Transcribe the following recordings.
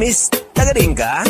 Miss, taga rin ka?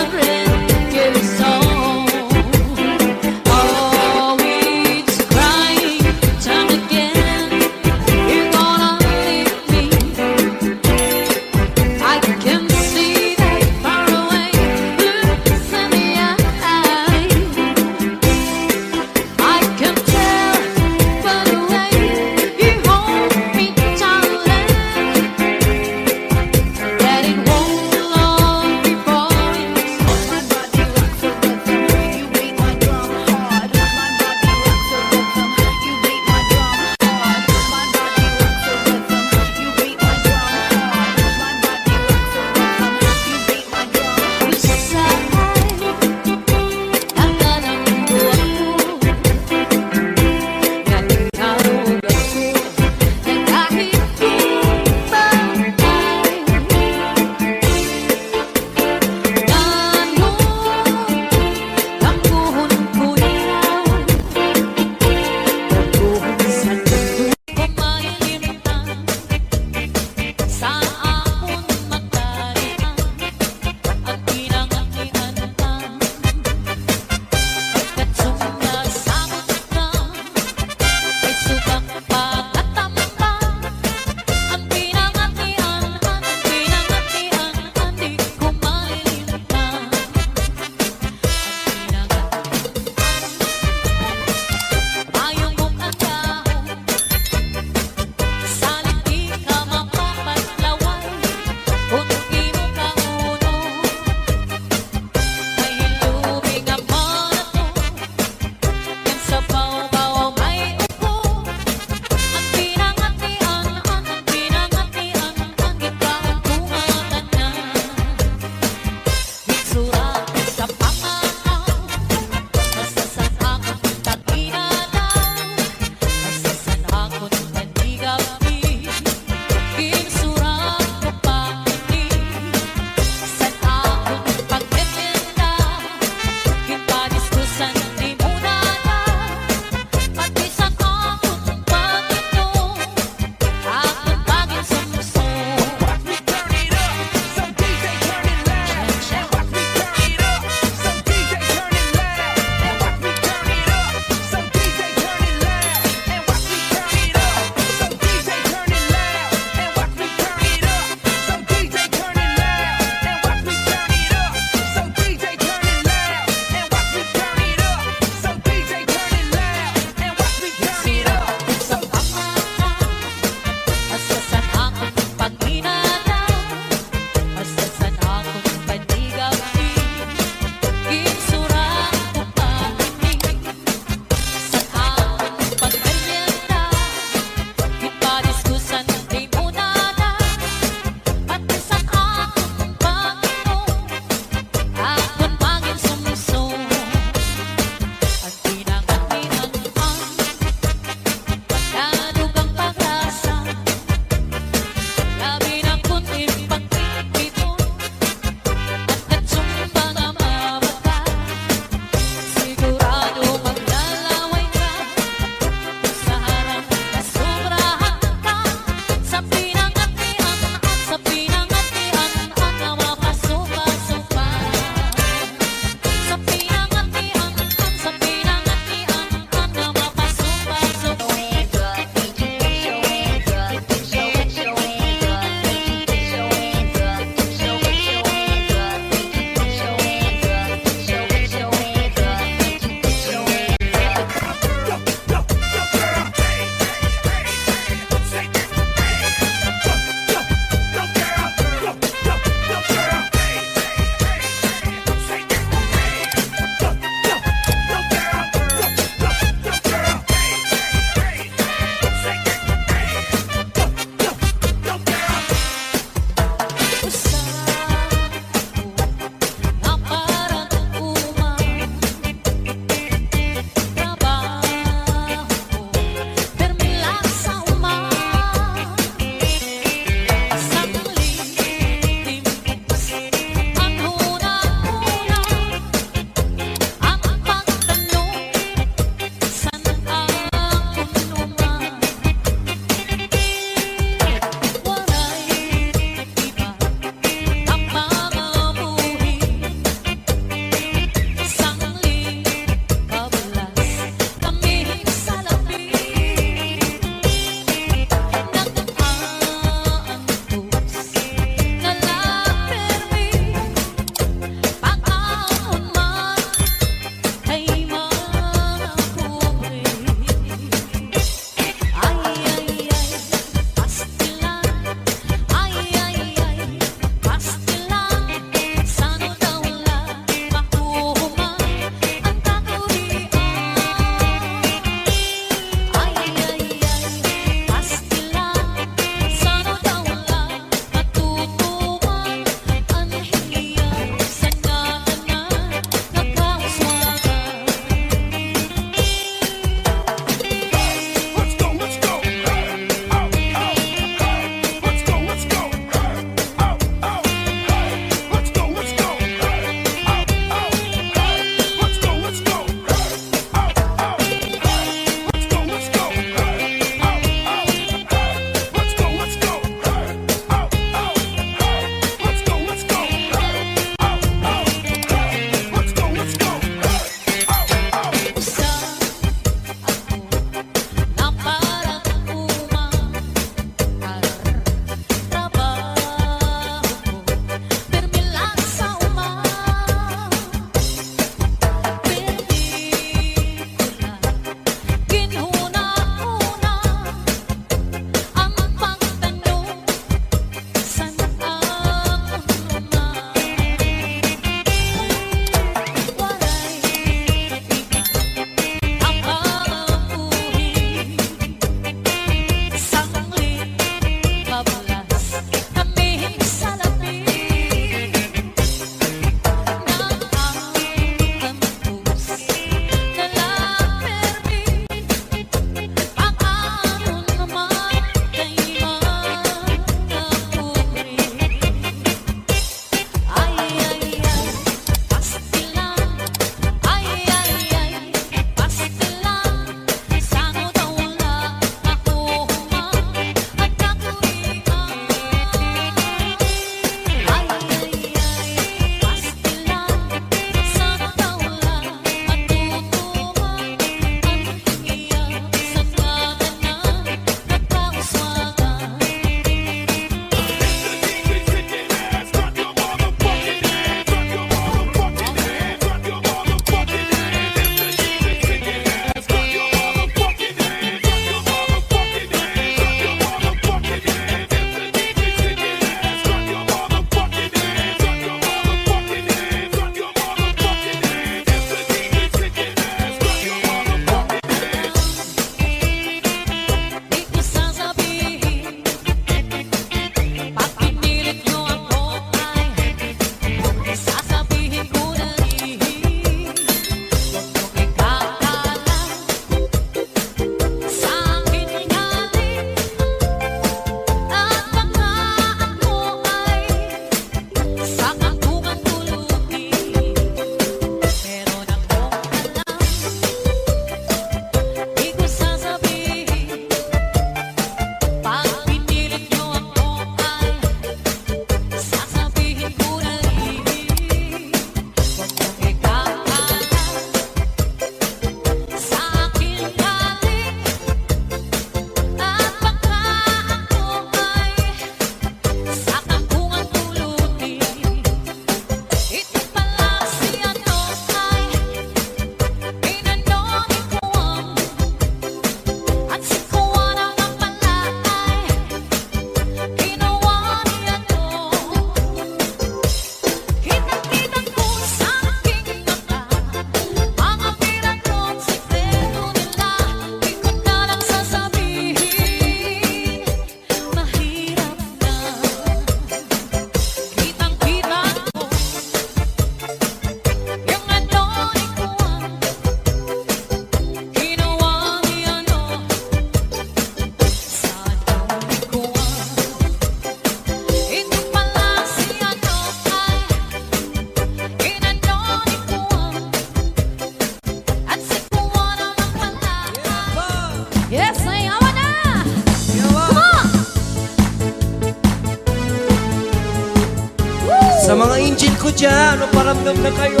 angel ko dyan, paramdam na kayo.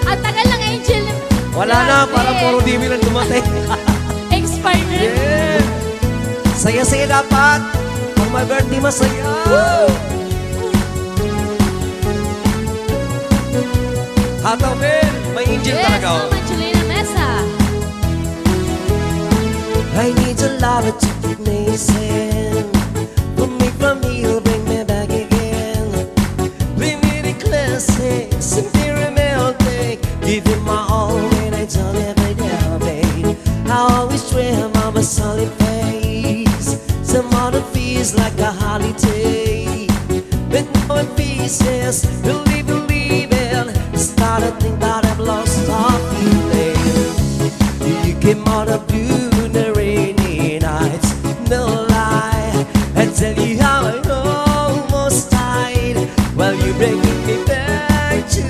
Ang tagal ng angel. Wala na, parang puro diwi lang dumatay. Expired na. Yeah. Saya-saya dapat. Pag my birthday, masaya. Woo! Hataw, Ben. May angel talaga. Yes, Mama Julina Mesa. I need your love to keep me sane. Put me from you, bring me back again. Bring me the classic, simply romantic. Give you my all when I don't ever down, babe. I always dream of a solid face. Some other feels like a holiday. But now it pieces, believe it. Start to think that I've lost our feeling. You came out of blue in the rainy nights. No lie, I tell you how I almost died while you bringing me back to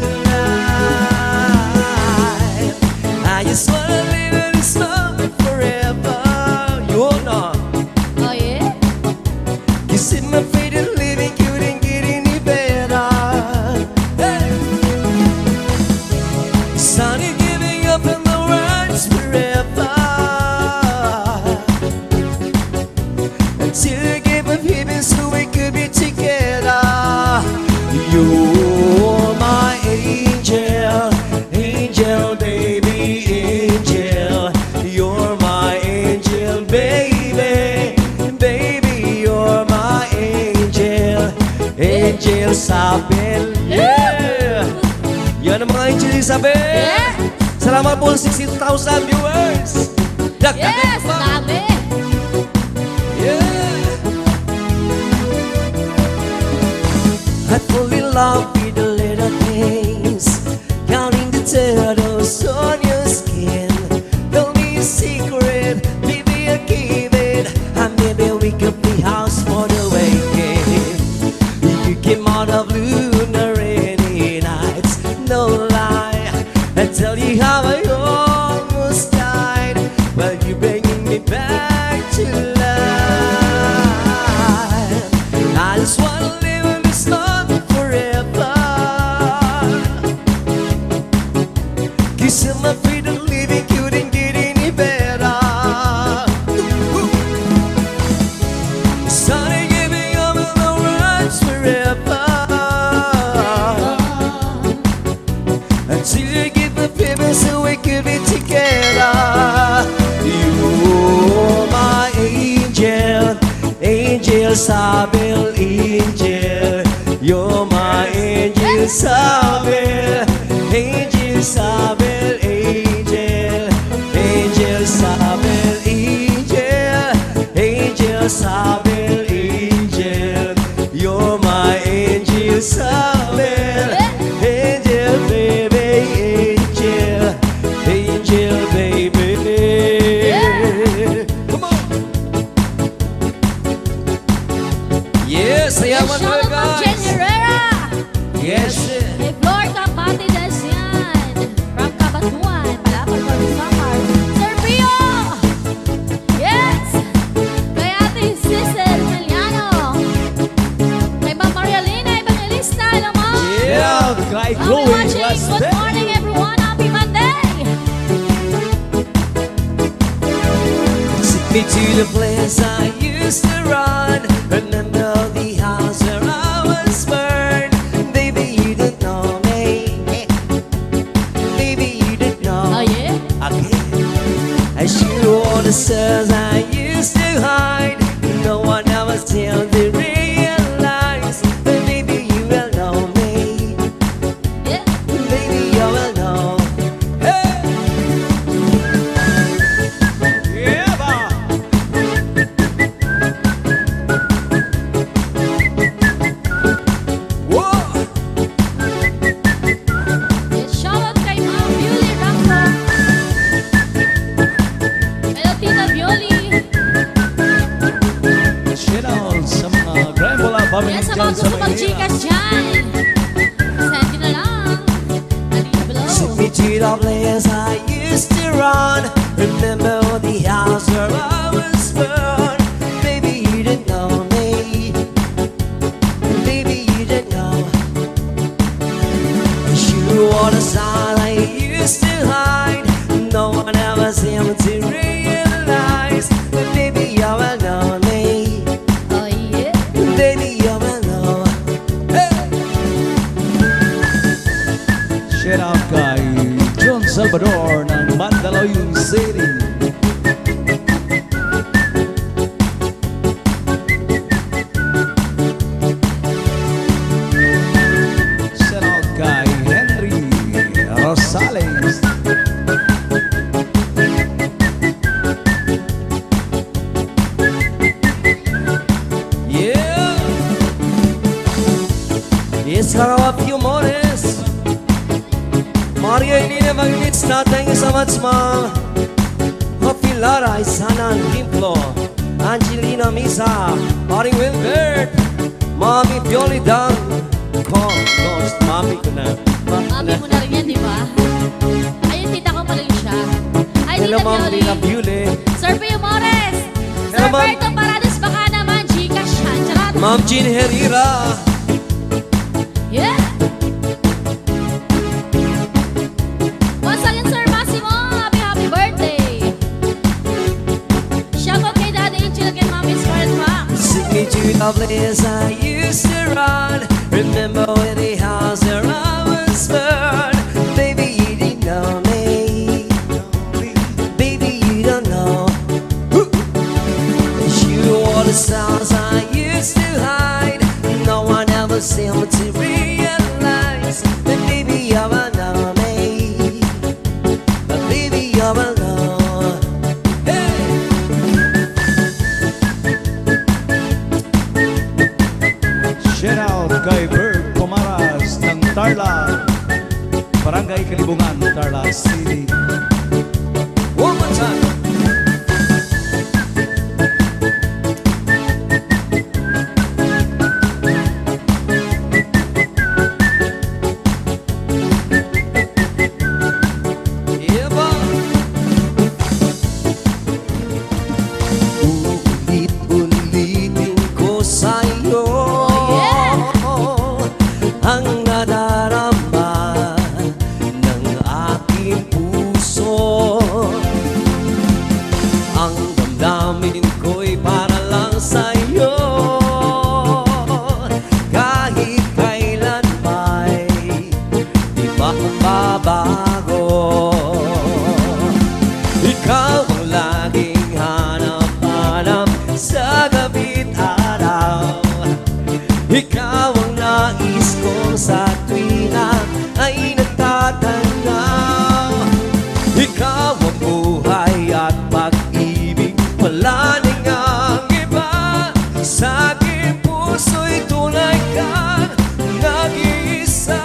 life. I just wanna live in this moment forever. You know. Oh yeah? You see my fate and living couldn't get any better. Hey. Sunny giving up in the words forever until you gave up heaven so we could be together. You're my angel, angel baby, angel. You're my angel baby, baby. You're my angel, angel Isabel. Yeah! Yan ang mga angel Isabel. Yeah. Salamat po 16,000 viewers. Yes, dami. Yeah. I fall in love with the little things, counting the turtles on your skin. Tell me a secret, maybe I'll give it, and maybe we could be house for the weekend. You came out of blue in the rainy nights, no lie. I tell you how I almost died while you bringing me back to life. I just wanna live in this love forever. Kissing my feet and living couldn't get any better. Starting giving up in the words forever until you give the paper so we could be together. You're my angel, angel Isabel, angel. You're my angel Isabel, angel Isabel, angel. Angel Isabel, angel, angel Isabel, angel. You're my angel Isabel, angel baby, angel, angel baby. Come on. Yes, Sayawan Shout out guys. Jen Herrera. Yes. Hey, Flor Capatides yan. From Cabatuan. Palapag for Samar. Sir Rio. Yes. Kay Ate Sister Meliano. Kay Ma'am Marialina Evangelista. Hello, Ma'am. Yeah, the guy Ma'am, glowing watching. was Good there. morning, everyone. Happy Monday. Took me to the place I used to run. Remember the house where I was burned. Baby, you didn't know me. Baby, you didn't know. Oh, yeah? Again, I shoot all the stars I used to hide. No one ever till they realize. But baby, you will know me. Yeah. Baby, you will know. Hey! Yeah, ba? Whoa! Yes, shout out kay Ma'am Beauty Rambo. Hello, Tita Beauty. Shout out sa mga Grambola family Yes, sa mga dyan sa gusto Maynila. mag-chikas dyan. Send nyo na lang. Alina below. Took me to the place I used to run. Remember the house where I was born. Baby, you didn't know me. Baby, you didn't know. never seem to realize that baby you're alone, me. Oh yeah. Baby you're alone. Hey! Shout out kay John Salvador ng Mandaluyong City. Shout out kay Henry Rosales. Yeah. Yes, harap yung mores. Maria Elena Magnits na thank you so much, ma'am. Pilara Isana Gimplo, Angelina Misa, Paring Wilbert, Mami Pioli Dan, Ghost, Mami ko na. Mami mo na rin yan, di ba? Ayun, tita ko pala yun siya. Ay, Hello, tita ma'am, Pioli. Lila Pioli. Sir Pio Mores. Sir Hello, ma'am. Berto Parados, baka naman, Gcash yan. Charot. Ma'am Jean Herrera. Yeah. Once again, Sir Massimo, happy birthday. Shout out kay Daddy Angel and Mommy Scarlett Fox. Signature of place I used to run. Remember when the house where I was born. Baby, you didn't know me. Baby, you don't know. You are the stars I used to hide. No one ever seemed to realize that baby, you're alone, me. Baby, you're alone. Hey! Shout out kay Bert Pomaras ng Tarlac, Barangay Kalibungan, Tarlac City. One more time. Yeah, ba? Ulit-ulitin ko sa'yo ang nadarama ng aking puso. Ang damdamin ko'y para lang sa'yo. Kahit kailan may di mababago. Ikaw ang laging hanap-hanap sa gabi't araw. Ikaw ang nais ko sa tuwina ay natatanaw. Ikaw ang buhay at pag-ibig, wala nang ang iba. Sa aking puso'y tunay kang nag-iisa.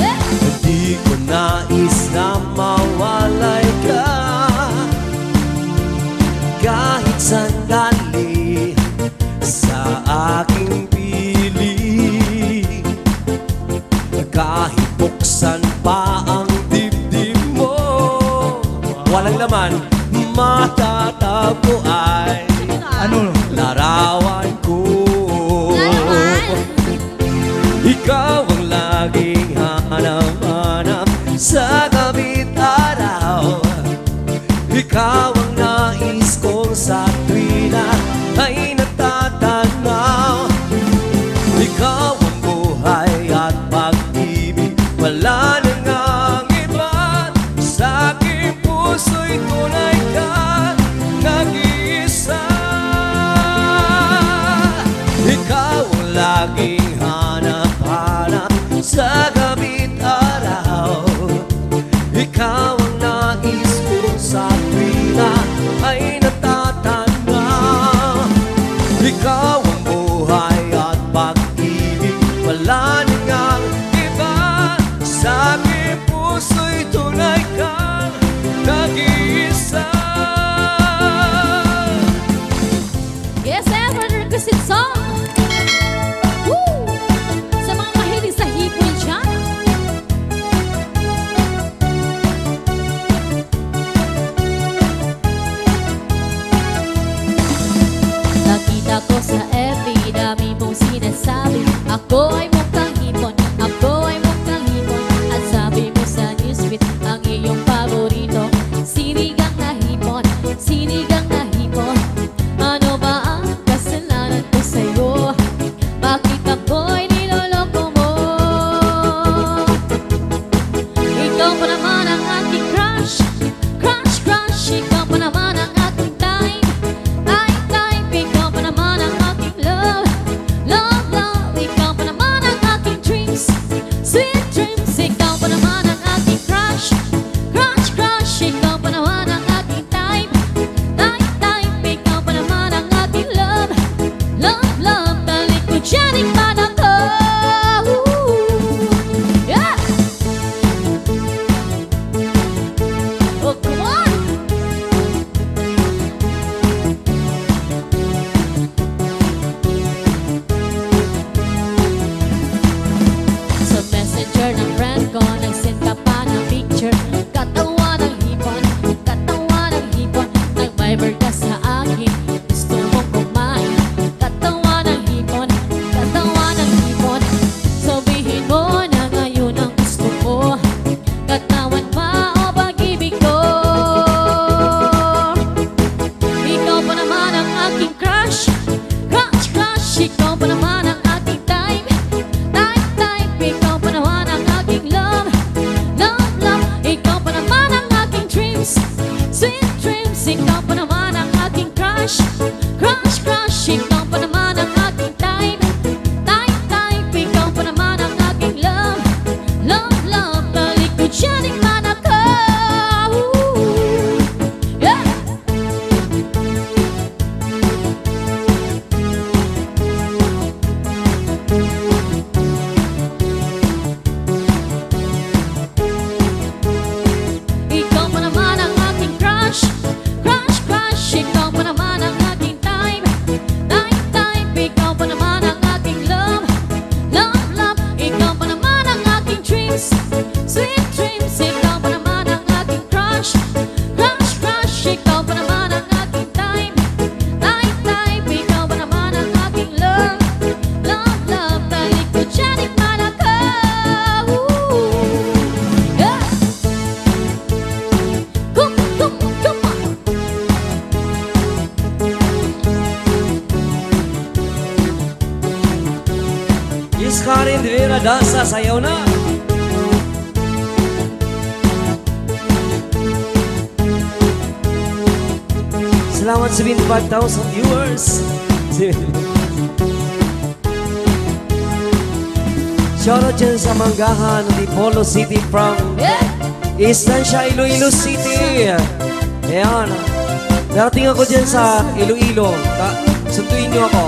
Yeah. Di ko nais na mawalay ka kahit sandali sa aking piling. Kahit buksan pa ang dibdib mo, walang laman matatago ay Ano? larawan ko. Larawan. Ikaw ang laging hanap-hanap sa gabi't araw. Ikaw ang nais kong sa tuwina ay natatanaw. Ikaw ang buhay at pag-ibig, wala nang ang iba. Sa aking puso'y tunay ka nag-iisa. Ikaw ang laging hanap-hanap sa gabi't araw. Ikaw ang nais kong sa tuwina ay natatanaw. Ikaw ang buhay at pag-ibig, wala nang ang iba. Sa aking puso'y tunay kang nag-iisa. Yes, I have a requested song. Woo! Sa mga mahilig sa hipon dyan. Karin de Vera Dansa, sayaw na. Salamat sa 25,000 viewers. Shoutout dyan sa Manggahan, Dipolo City from Estancia, Iloilo City. Ayan. Darating ako dyan sa Iloilo. Sunduin niyo ako.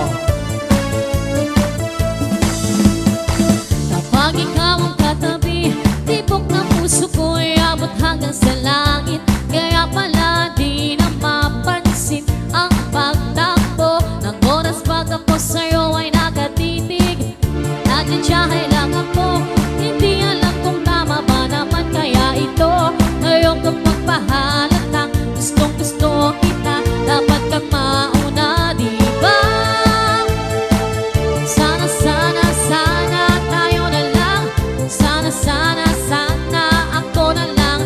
Kapag ikaw ang katabi, tibok ng puso ko'y abot hanggang sa langit. Kaya pala di na mapansin ang pagtakbo ng oras pag ako sa'yo ay nakatitig. Nandiyan siya, kailangan ko, hindi alam kung tama ba naman kaya ito. Ngayon kong magpahalatang gustong gusto kita, dapat kang mauna, di ba? Sana, sana, sana tayo na lang. Sana, sana, sana ako na lang.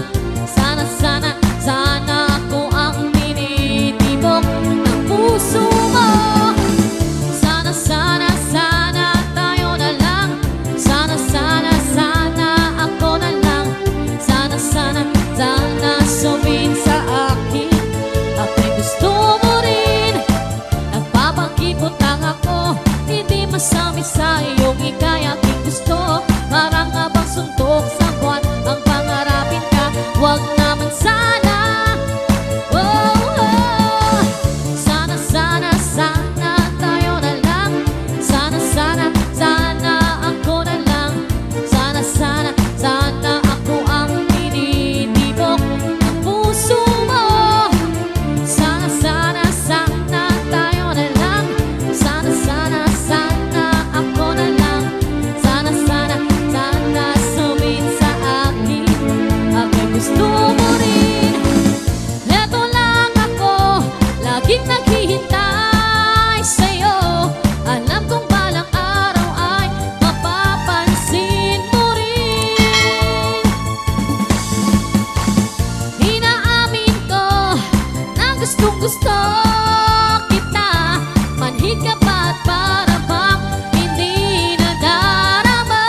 Sana, sana, sana ako ang tinitibok ng puso mo. Sana, sana, sana tayo na lang. Sana, sana, sana ako na lang. Sana, sana, sana sabihin sa akin ako'y gusto mo rin. Nagpapakipot lang ako, hindi masabi sa iyong ika'y aking gusto. Parang abang suntok sa buwan ang pangarapin ka. Huwag naman sana. Oh, oh. Sana, sana, sana tayo na lang. Sana, sana, sana ako na lang. Sana, sana, sana ako ang tinitibok ng puso mo. Sana, sana, sana tayo na lang. Sana, sana, sana ako na lang. Sana, sana, sana sabihin sa akin ako'y gusto mo rin. Eto lang ako, laging naghihintay sa'yo. Alam kong balang araw ay mapapansin mo rin. Inaamin ko na gustong gusto kita. Manhid ka pa at para bang hindi nadarama.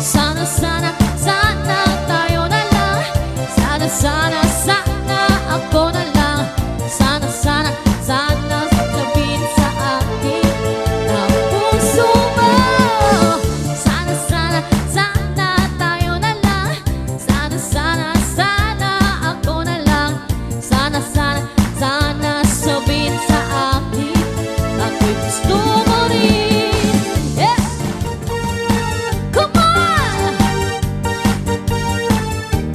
Sana, sana, sana tayo na lang. Sana, sana, sana ako na lang. Sana, sana, sana sabihin sa akin ang puso mo. Sana, sana, sana tayo na lang. Sana, sana, sana ako na lang. Sana, sana, sana sabihin sa akin ako'y gusto mo rin. Yes! Come on!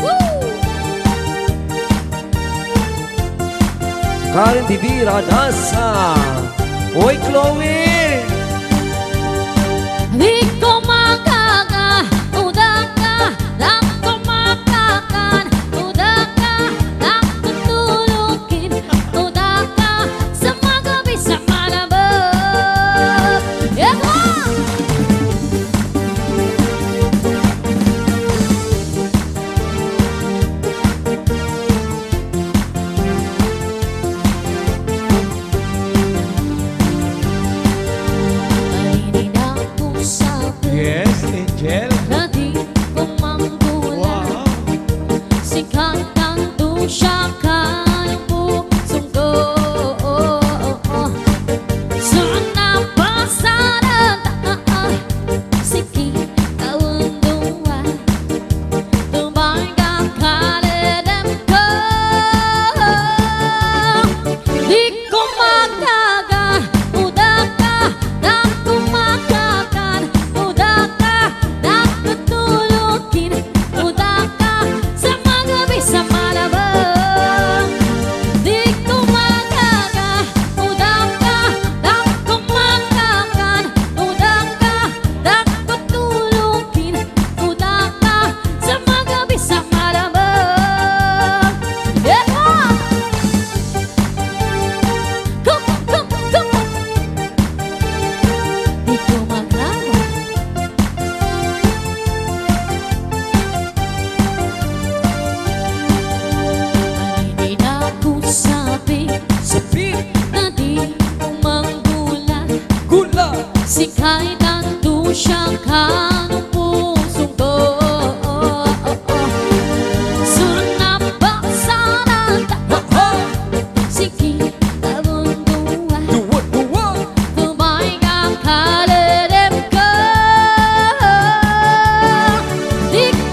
Woo! Karin de Vera Dansa. Oy, Chloe! Di ko makaka-uda ka, lang ko makakan. Uda ka, lang tutulukin. Uda ka, sa mga gabi sa malabog. Yeah, come on!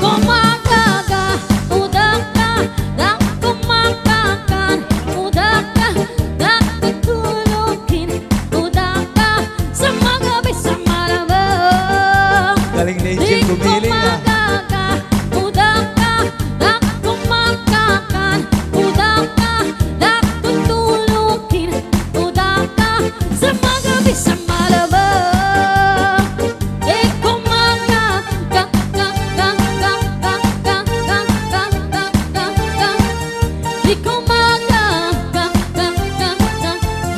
kumagaga, udak ka, dak kumakakan, udak ka, dak tutulugin, udak ka, sa mga bisa malamang. Galing na Di Angel gumiling ah. kumagaga, udak ka, dak kumakakan, udak ka, dak tutulugin, udak ka, sa mga bisa malamang. Di kumagaga, di kumagaga,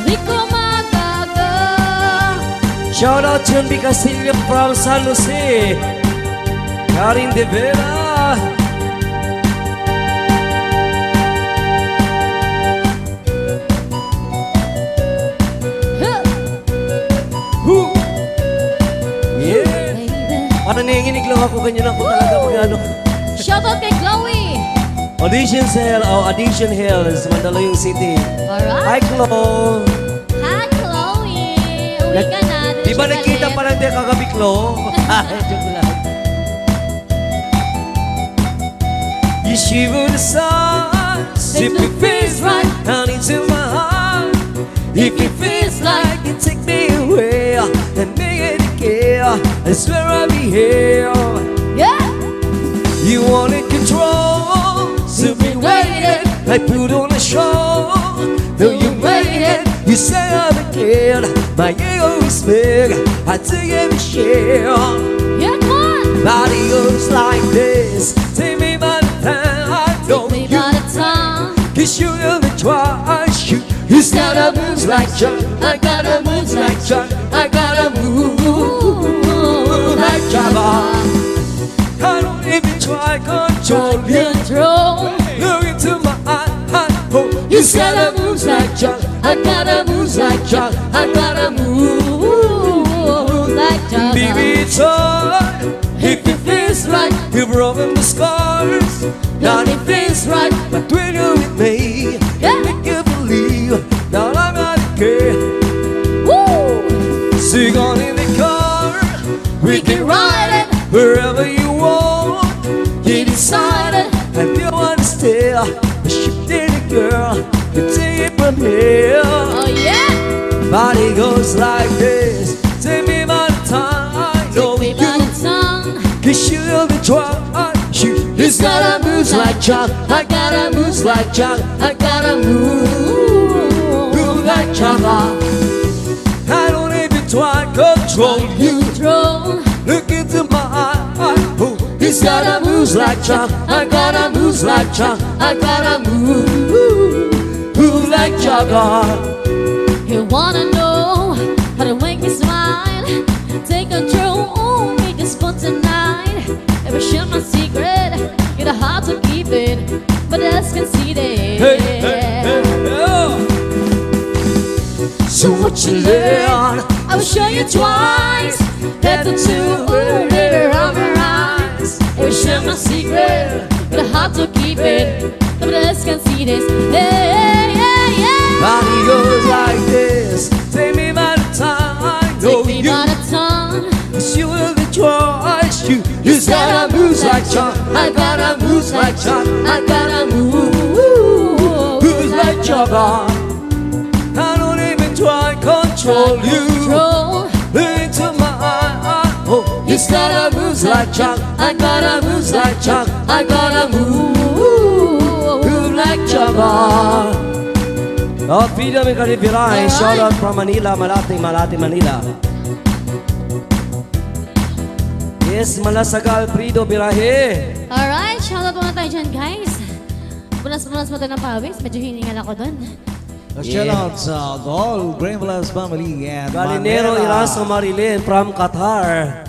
di kumagaga. Shout out Chumbi Castillo from San Jose. Karin De Vera. Woo! Yeah. Parang nanginginig lang ako, ganyan ako talaga pag ano. Shoutout kay Chloe. Audition Hell sa Mandaluyong City. Hi, Alright. Chlo. Hi, Chloe. Uwi ka na. Di ba nagkita pa lang tayo kagabi, Chlo? Joke lang. You shiver the stars if it feels right down into my heart. If it feels like you take me away and make it care, I swear I'll be here. Yeah. You wanted control, so be waiting. I put on a show, though you made it. You say I'm a kid, my ego is big. I take every share. Yeah, come on. Body goes like this. Take me by the time I know Take me you. by the tongue. Kiss you in the twice. You gotta move like John. I gotta move like John. I gotta move like Java. I don't even try control you. Control. Look into my eye. Oh, you gotta move like John. I gotta move like John. I gotta move like Java. Baby, it's alright if it feels like you've broken the scars. Not it feels right, but when you're with me, Yeah. make you believe that I'm not care. Woo! Sing on in the car, we can ride it wherever you want. You decided, and you want to stay. She did it, girl. You take it from here. Oh yeah. Body goes like this. Take me by the time. Know Take me you. by the tongue. Kiss you in the twice. You gotta move like John. I gotta move like John. I gotta move like John. I don't even try to control you. Control. Look into my eye. Oh, he's gotta move like John. I gotta move like John. I gotta move like John. You wanna know how to make me smile? Take control, oh, make us fun tonight. Ever share my secret? Get a heart to keep it, but that's conceited. Hey, hey, hey, yeah. So what you learn? I will show you twice. Head to two, later on your eyes. Ever share my secret? Get a heart to keep it, but that's conceited. Hey, hey, hey, yeah. Body goes like this. Take me by the time. Take me by the tongue. Cause you will be twice. You gotta move like John. I gotta move like John. I gotta move like John. I don't even try to control you. Control. Into my eye. Oh, you gotta move like John. I gotta move like John. I gotta move like John. Oh, Pida may kalibiray. Shout out from Manila, Malate, Manila. Yes, Malasagal, Prido, Birahe. Alright, shoutout muna tayo dyan, guys. Punas-punas mo ito ng pawis. Medyo hiningal ako dun. Shout out sa the whole Brainless family and Galinero, Iraso, Marilyn from Qatar.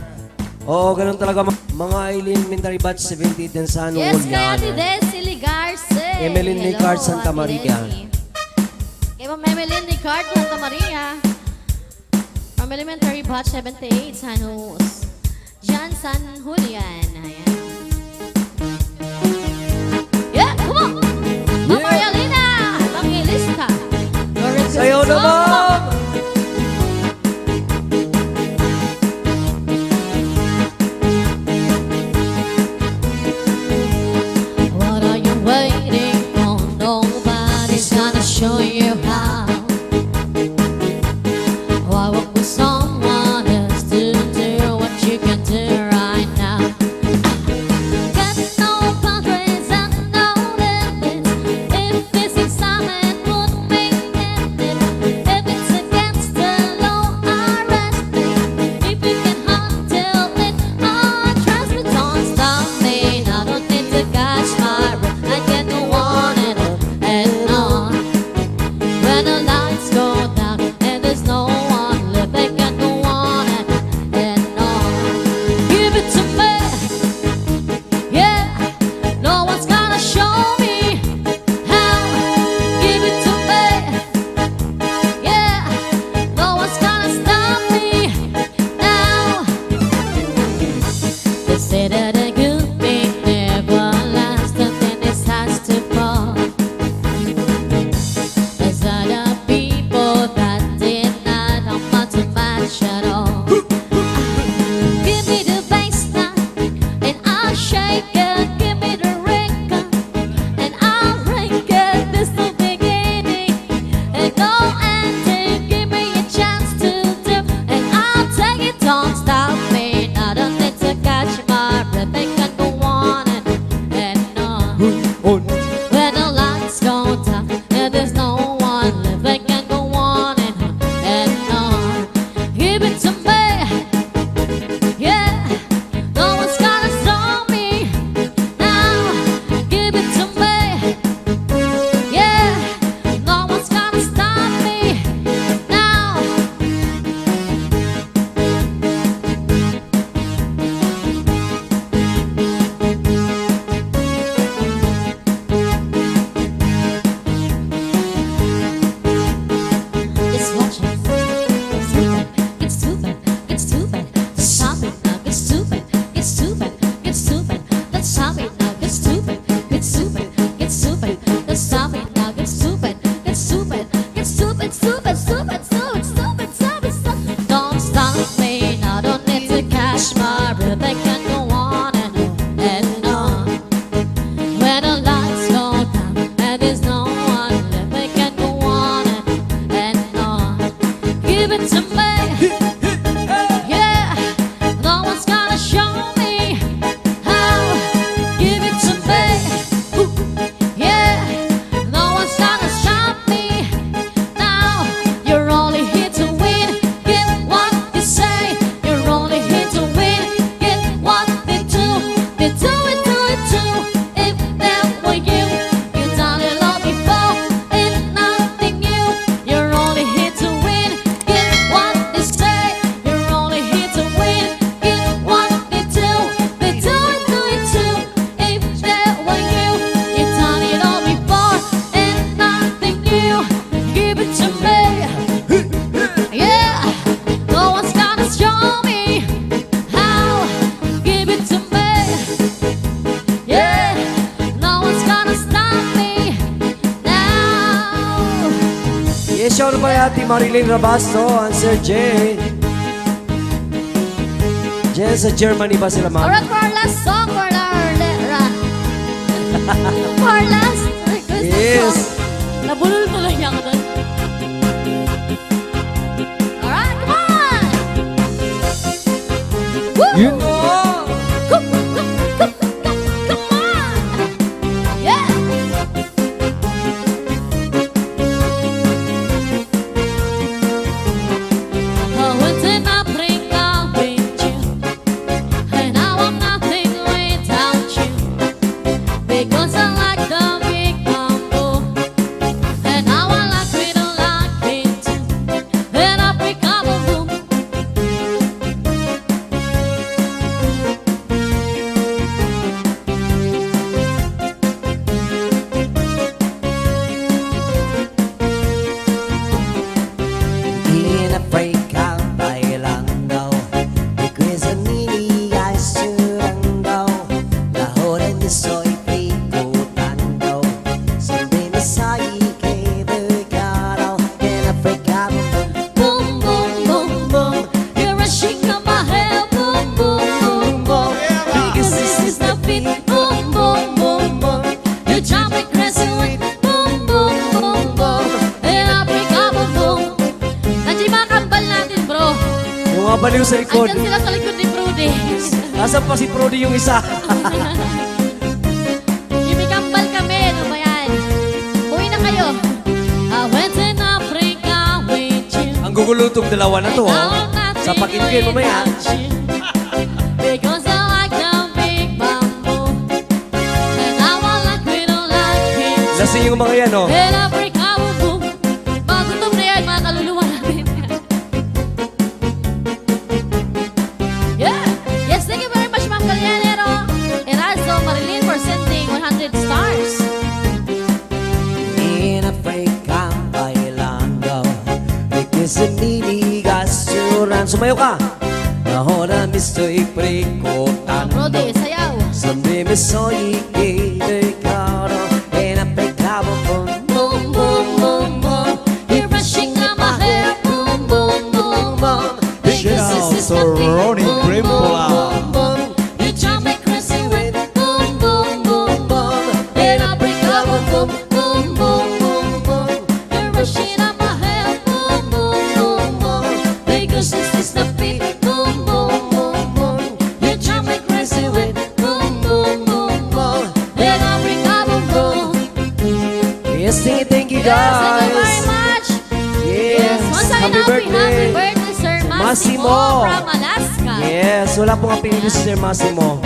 Oo, ganun talaga mga elementary batch 70 din sa ano. Yes, kay Ate Desi Ligarce. Emeline Hello, Nicard, Santa Ate Maria. Desi. Kay Ma'am Emeline Nicard, Santa Maria. From elementary batch 78, San Jose. Jan San Julian. Ayan. Yeah, come on! Ma'am Marialina, Evangelista. Sayaw na, Ma'am! stop it now, get stupid, get stupid, get stupid. Don't stop it now, get stupid, get stupid, get stupid, stupid, stupid, stupid, stupid, stupid, stupid. Don't stop me now, don't need to catch my breath. I can go on and on. When the lights go down and there's no one left, I can go on and on. Give it to me. Yeah, no one's gonna show me how. Give it to me. Ooh. Yeah, no one's gonna stop me now. You're only here to win. Get what you say. You're only here to win. Get what they do. They do it too. If that were you, you done it all before. It's nothing new. You're only here to win. Get what they say. You're only here to win. Get what they do. They do it too. If that were you, you done it all before. It's nothing new. Give it to me. Yeah, no one's gonna show me how. Give it to me. Yeah, no one's gonna stop me now. Yes, shout out by Ate Marilyn Rabasto and Sir Jay. Diyan sa Germany ba sila, ma'am? Alright, for our last song, for our last request Yes. song. Nabulol tuloy niya ako doon. Alright, come on! Woo! You know. Come on! Yeah! Oh, when did I bring up with you? And now I'm nothing without you. Because I like the big bamboo. And now I like we don't like it too. And I pick up a boom. Hindi na break out bailando. Because ang niliyay surando. Lahoran niya so'y pikutando. Sabi na sa'y kaibigan. And I break out. Boom, boom, boom, boom. You're rushing on my hair. Boom, boom, boom, boom. Because this is the beat. Boom, boom, boom, boom. You drive me crazy with boom, boom, boom, boom. And I pick up a boom. Nandiyan yung mga kambal natin, bro. Yung mga baliw sa likod. Andyan sila sa likod ni Brody. Nasaan pa si Brody yung isa? Yung may kambal kami. Ano ba yan? Uwi na kayo. I went and I break out with you. Ang gugulutong dalawa na to, And oh. now I'm nothing Sa pakinggan mamaya. without you. Because I like the big bamboo. And now I like we don't like it. Lasing yung mga yan, oh. And I break out a boom. Pagutom na yan, mga kaluluwa natin. Yeah. Yes, thank you very much, Ma'am Galyanero. And also, Marilyn, for sending 100 stars. In a break out bailando. Because ang niliyay surando. Sumayo ka! Lahoran niya so'y pikutando. Brody, sayaw. Sabi mo so'y kaibigan. And I break out. Boom, boom, boom, boom. You're rushing on my hair. Boom, boom, boom, boom. Because this is the beat. Ronnie Boom, Grimpola. boom, boom, boom. You drive me crazy with boom, boom, boom, boom. And I break out a boom, boom, boom, boom, boom. You're rushing on my hair. Boom, boom, boom, boom. Because this is the beat. Boom, boom, boom, boom. You drive me crazy with boom, boom, boom, boom. And I break out a boom. Yes, thank you Yes, thank you very guys. much. Yes, Once again, happy birthday. Sir Massimo Massimo. from Alaska. Yes, wala pong apelido si Sir Massimo.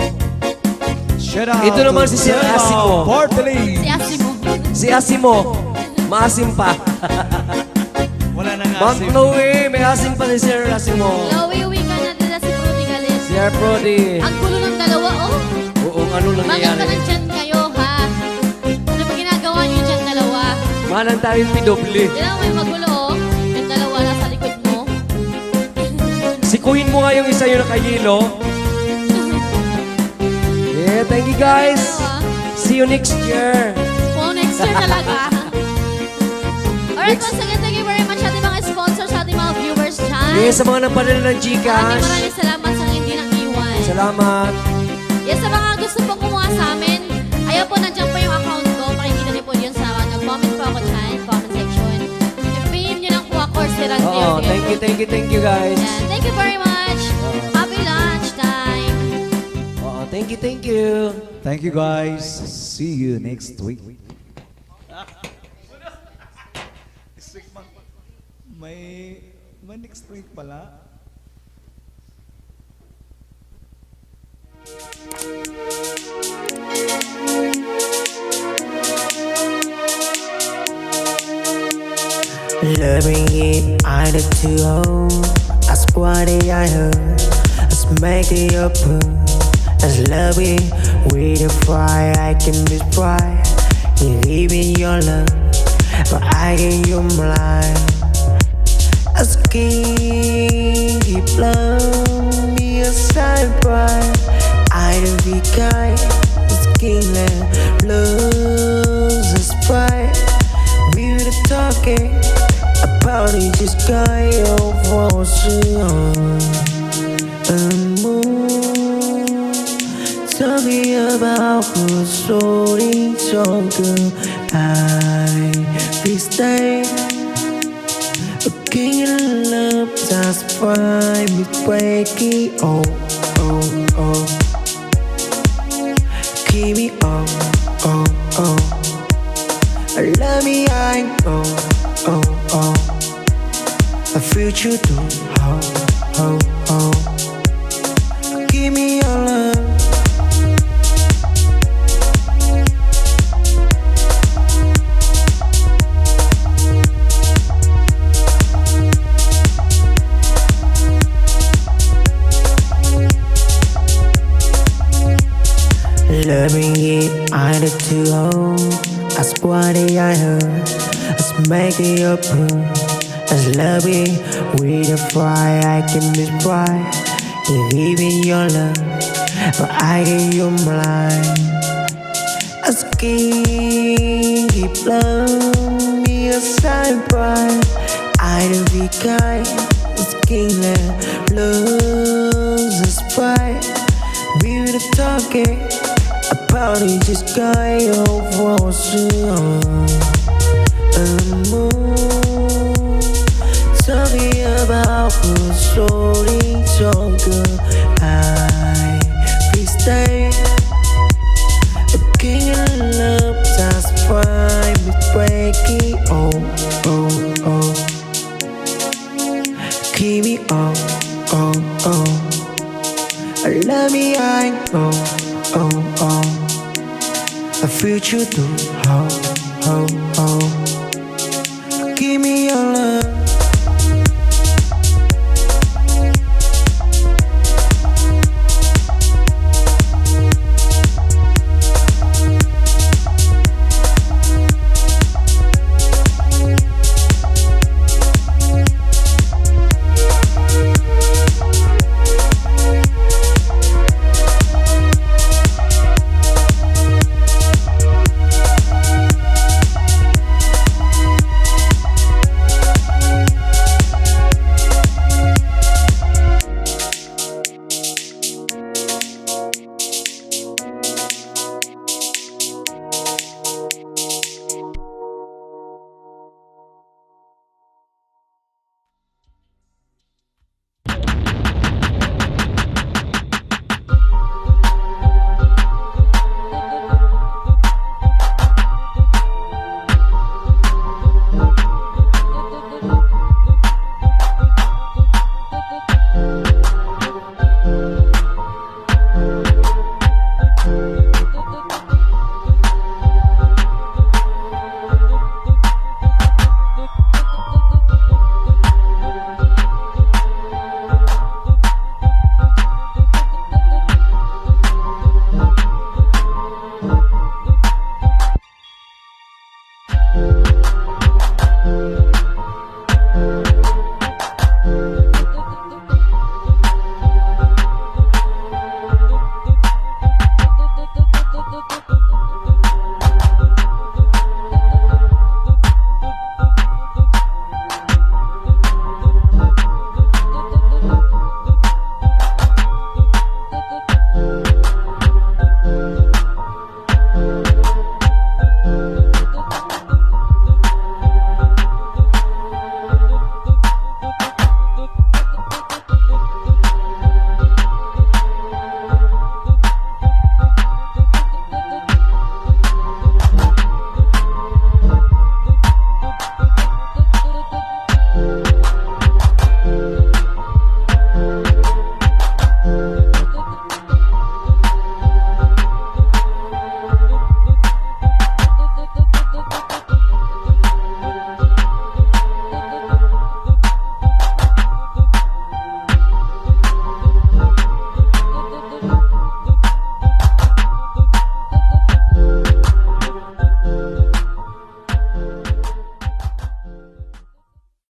Shout out Ito naman si Sir Sayawan, Asimo. Portly. Si Asimo. Si Asimo, maasim pa. Wala nang Ma'am asim. Chloe, may asim pa si Sir Asimo. Uwi ka na nila si Brody Galis. Sir Brody. Ang gulo ng dalawa, oh. Oo, ano Bakit ka nangyayari? nandyan kayo, ha? Ano ba ginagawa niyo dyan dalawa? Manang tayong pidobli. Di lang may magulo, oh. Yung dalawa nasa likod mo. Sikuhin mo nga yung isa yung nakahilo. Yes, Yeah, thank you guys. See you next year. Oh, next year talaga. Alright, once again, thank you very much sa ating mga sponsors, sa ating mga viewers dyan. Yes, sa mga napadala ng Gcash. Maraming salamat sa hindi nang iwan. Salamat. Yes, sa mga gusto pong kumuha sa amin, ayaw po, nandiyan po yung account ko. Pakikita niyo po yun sa nag-comment po ako dyan, comment section. I-PM niyo lang po ako or si Randy. Oh, thank you guys. Yeah, thank you very much. Happy lunchtime. Oh, thank you. Thank you guys. See you next week. May next week pala. Loving it either too old. That's what I heard. Let's make it up. Let's love it with a fire. I can be bright. You give me your love, but I get your mind. As king, keep love me a side bright. I don't be kind. As king, loves us bright. We were talking about it, just got your voice on and move. Talking about good story, so good. I be stay. King in love, that's why we break it. Oh, oh, oh. Keep me on, oh, oh. Love me, I know, oh, oh. I feel you do, oh, oh, oh. Give me your love. Loving it either too old. That's what I heard. Let's make it up. Let's love it with a fire. I can be bright. You give me your love, but I get your mind. As king, keep love me a side bright. I don't be kind. As king, loves us bright. We were talking about it, just got your voice on and move. Talking about good story, so good. I be stay a king in love, that's why we break it. Oh, oh, oh. Keep me on, oh, oh. Love me, I know, oh, oh. I feel you do, oh, oh, oh.